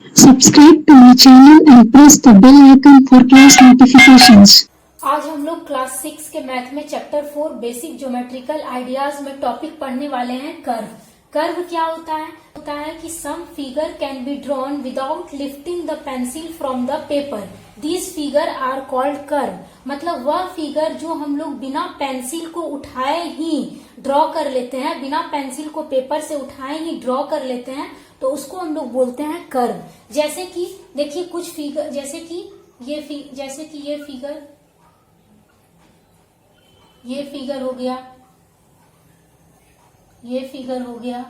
Subscribe to my channel and press the bell icon for class notifications. आज हम लोग class 6 के math में चैप्टर 4 बेसिक ज्योमेट्रिकल आइडियाज में टॉपिक पढ़ने वाले हैं कर्व। कर्व क्या होता है? होता है कि some figure can be drawn without lifting the pencil from the paper. These figure are called curve. मतलब वह फिगर जो हम लोग बिना पेंसिल को उठाए ही ड्रॉ कर लेते हैं, बिना पेंसिल को पेपर से उठाए ही ड्रॉ कर लेते हैं, तो उसको हम लोग बोलते हैं कर्व। जैसे कि देखिए कुछ फिगर, जैसे कि ये फिगर हो गया, ये फिगर हो गया,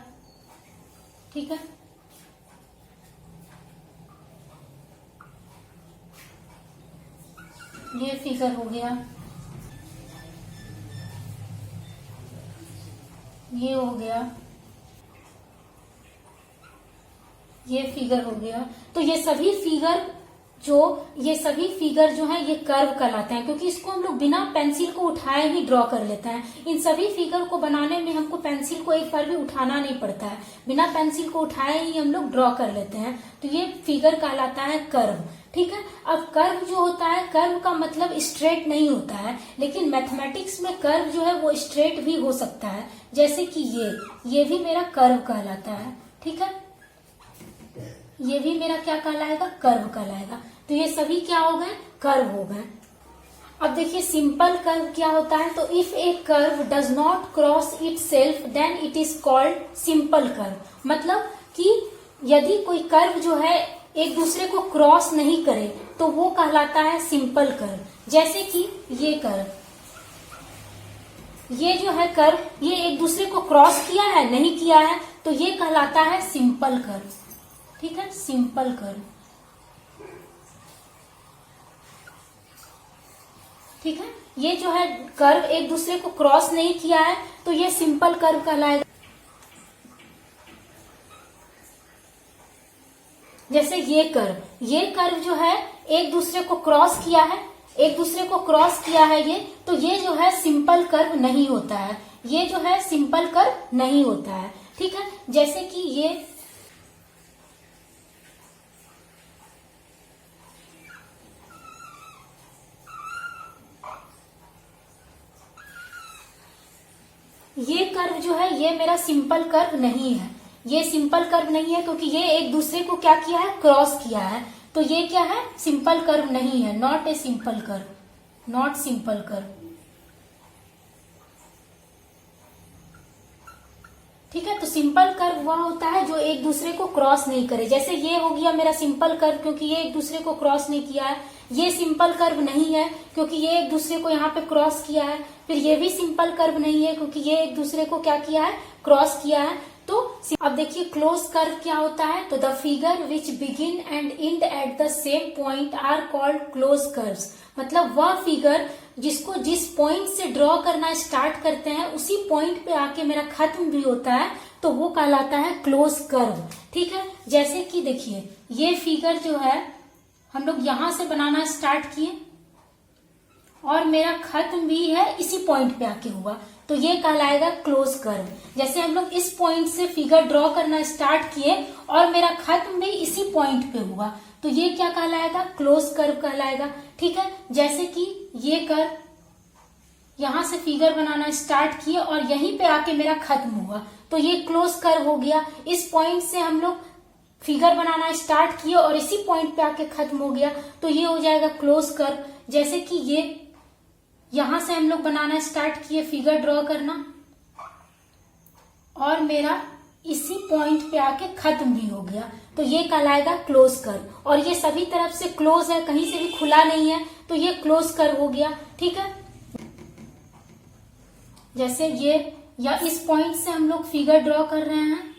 ठीक है। ये फिगर हो गया, ये हो गया, ये फिगर हो गया। तो ये सभी फिगर जो है ये कर्व कहलाते हैं, क्योंकि इसको हम लोग बिना पेंसिल को उठाए ही ड्रॉ कर लेते हैं। इन सभी फिगर को बनाने में हमको पेंसिल को एक बार भी उठाना नहीं पड़ता है, बिना पेंसिल को उठाए ही हम लोग ड्रॉ कर लेते हैं। तो ये फिगर कहलाता है कर्व, ठीक है। अब कर्व जो होता है, कर्व का मतलब स्ट्रेट नहीं होता है, लेकिन मैथमेटिक्स में कर्व जो है वो स्ट्रेट भी हो सकता है। जैसे कि ये भी मेरा कर्व कहलाता है, ठीक है। ये भी मेरा क्या कहलाएगा? कर्व कहलाएगा। तो ये सभी क्या हो गए? कर्व हो गए। अब देखिए सिंपल कर्व क्या होता है। तो if a curve does not cross itself then it is called simple curve. मतलब कि यदि कोई कर्व जो है एक दूसरे को क्रॉस नहीं करे तो वो कहलाता है सिंपल कर्व। जैसे कि ये कर्व, ये जो है कर्व, ये एक दूसरे को क्रॉस किया है, नहीं किया है, तो ये कहलाता है सिंपल कर्व, ठीक है। सिंपल कर्व, ठीक है। ये जो है कर्व एक दूसरे को क्रॉस नहीं किया है, तो ये सिंपल कर्व कहलाएगा। जैसे ये कर्व जो है एक दूसरे को क्रॉस किया है, ये, तो ये जो है सिंपल कर्व नहीं होता है, ये जो है सिंपल कर्व नहीं होता है, ठीक है। जैसे कि ये कर्व जो है ये मेरा सिंपल कर्व नहीं है, ये सिंपल कर्व नहीं है, क्योंकि ये एक दूसरे को क्या किया है? क्रॉस किया है। तो ये क्या है? सिंपल कर्व नहीं है, not a simple curve, not simple curve, ठीक है। तो सिंपल कर्व वह होता है जो एक दूसरे को क्रॉस नहीं करे। जैसे ये हो गया मेरा सिंपल कर्व, क्योंकि ये एक दूसरे को क्रॉस नहीं किया है। ये सिंपल कर्व नहीं है, क्योंकि ये एक दूसरे को यहाँ पे क्रॉस किया है। फिर ये भी सिंपल कर्व नहीं है, क्योंकि ये एक दूसरे को क्या किया है? क्रॉस किया है। तो अब देखिए क्लोज कर्व क्या होता है। तो the figure which begin and end at the same point are called close curves. मतलब वह फिगर जिसको जिस पॉइंट से ड्रॉ करना स्टार्ट करते हैं उसी पॉइंट पे आके मेरा खत्म भी होता है, तो वो कहलाता है क्लोज कर्व, ठीक है। जैसे कि देखिए ये फिगर जो है हम लोग यहां से बनाना स्टार्ट किए और मेरा खत्म भी है इसी पॉइंट पे आके हुआ, तो ये कहलाएगा क्लोज कर्व। जैसे हम लोग इस पॉइंट से फिगर ड्रॉ करना स्टार्ट किए और मेरा खत्म भी इसी पॉइंट पे हुआ, तो ये क्या कहलाएगा? क्लोज कर्व कहलाएगा, ठीक है। जैसे कि ये कर्व यहां से फिगर बनाना स्टार्ट किए और यहीं पे आके मेरा खत्म हुआ, तो ये क्लोज कर्व हो गया। इस पॉइंट से हम लोग फिगर बनाना स्टार्ट किए और इसी पॉइंट पे आके खत्म हो गया, तो ये हो जाएगा क्लोज कर्व। जैसे कि ये यहां से हम लोग बनाना स्टार्ट किए फिगर ड्रॉ करना और मेरा इसी पॉइंट पे आके खत्म भी हो गया, तो ये कहलाएगा क्लोज कर्व। और ये सभी तरफ से क्लोज है, कहीं से भी खुला नहीं है, तो ये क्लोज कर्व हो गया, ठीक है। जैसे ये या इस पॉइंट से हम लोग फिगर ड्रॉ कर रहे हैं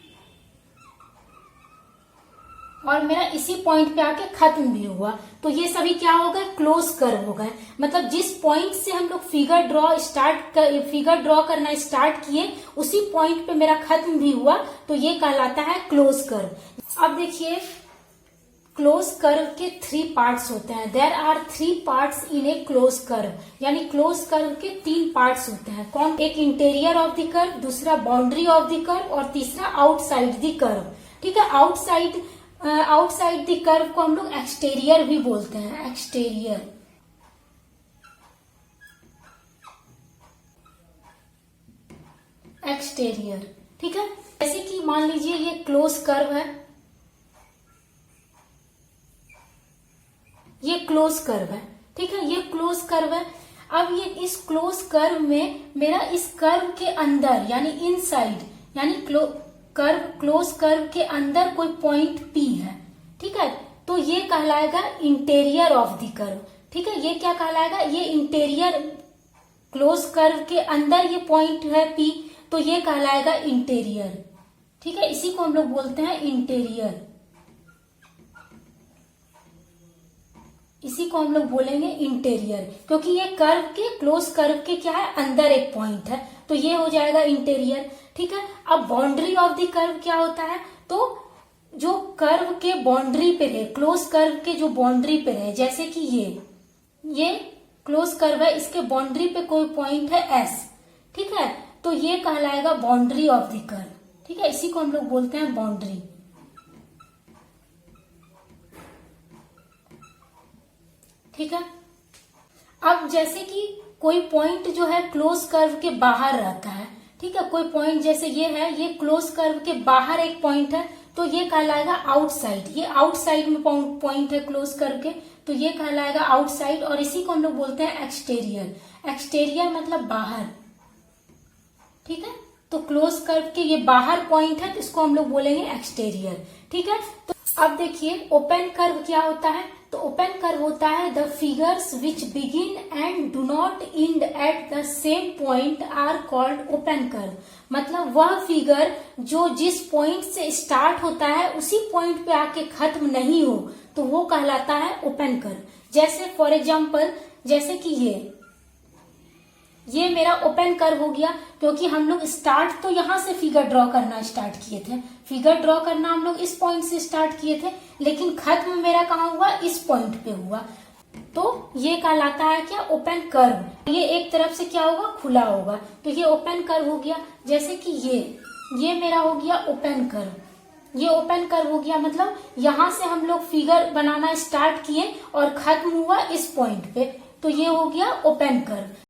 और मेरा इसी पॉइंट पे आके खत्म भी हुआ, तो ये सभी क्या हो गए? क्लोज कर्व हो गए। मतलब जिस पॉइंट से हम लोग फिगर ड्रॉ करना स्टार्ट किए उसी पॉइंट पे मेरा खत्म भी हुआ, तो ये कहलाता है क्लोज कर्व। अब देखिए क्लोज कर्व के 3 पार्ट्स होते हैं। There are 3 parts in a close curve, यानी क्लोज कर्व के 3 पार्ट्स होते हैं। कौन? एक इंटीरियर ऑफ द कर्व, दूसरा बाउंड्री ऑफ द कर्व और तीसरा आउटसाइड द कर्व, ठीक है। आउटसाइड आउटसाइड द कर्व को हम लोग एक्सटेरियर भी बोलते हैं, एक्सटेरियर। एक्सटेरियर, ठीक है। जैसे कि मान लीजिए ये क्लोज कर्व है, ये क्लोज कर्व है, ठीक है, ये क्लोज कर्व है। अब ये इस क्लोज कर्व में मेरा इस कर्व के अंदर यानी इनसाइड यानी क्लोज कर्व के अंदर कोई पॉइंट P है, ठीक है, तो ये कहलाएगा इंटीरियर ऑफ द कर्व, ठीक है। ये क्या कहलाएगा, ये इंटीरियर, क्लोज कर्व के अंदर ये पॉइंट है P, तो ये कहलाएगा इंटीरियर, ठीक है। इसी को हम लोग बोलते हैं इंटीरियर, इसी को हम लोग बोलेंगे इंटीरियर, क्योंकि ये कर्व के, क्लोज कर्व के क्या है, अंदर एक पॉइंट है, तो ये हो जाएगा इंटीरियर, ठीक है। अब बाउंड्री ऑफ द कर्व क्या होता है, तो जो कर्व के बाउंड्री पे है, क्लोज कर्व के जो बाउंड्री पे है, जैसे कि ये क्लोज कर्व है, इसके बाउंड्री पे कोई पॉइंट है S, ठीक है, तो ये कहलाएगा बाउंड्री ऑफ द कर्व, ठीक है। इसी को हम लोग बोलते हैं बाउंड्री, ठीक है। अब जैसे कि कोई पॉइंट जो है क्लोज कर्व के बाहर रहता है, ठीक है, कोई पॉइंट जैसे ये है, ये क्लोज कर्व के बाहर एक पॉइंट है, तो ये कहलाएगा आउटसाइड, ये आउटसाइड में पॉइंट है क्लोज कर्व के, तो ये कहलाएगा आउटसाइड, और इसी को हम लोग बोलते हैं एक्सटेरियर। एक्सटेरियर मतलब बाहर, ठीक है, तो क्लोज कर्व के ये बाहर पॉइंट है, तो इसको हम लोग बोलेंगे एक्सटेरियर, ठीक है। तो अब देखिए ओपन कर्व क्या होता है, तो ओपन कर्व होता है the figures which begin and do not end at the same point are called open curve. मतलब वह फिगर जो जिस पॉइंट से स्टार्ट होता है उसी पॉइंट पे आके खत्म नहीं हो, तो वो कहलाता है ओपन कर्व। जैसे फॉर एग्जाम्पल, जैसे कि ये मेरा ओपन कर्व हो गया, क्योंकि हम लोग स्टार्ट तो यहां से फिगर ड्रॉ करना स्टार्ट किए थे, फिगर ड्रॉ करना हम लोग इस पॉइंट से स्टार्ट किए थे, लेकिन खत्म मेरा कहाँ हुआ, इस पॉइंट पे हुआ, तो ये कहलाता है क्या, ओपन कर्व। ये एक तरफ से क्या होगा, खुला होगा, तो ये ओपन कर्व हो गया। जैसे कि ये मेरा हो गया ओपन कर्व, ये ओपन कर्व हो गया, मतलब यहां से हम लोग फिगर बनाना स्टार्ट किए और खत्म हुआ इस पॉइंट पे, तो ये हो गया ओपन कर्व।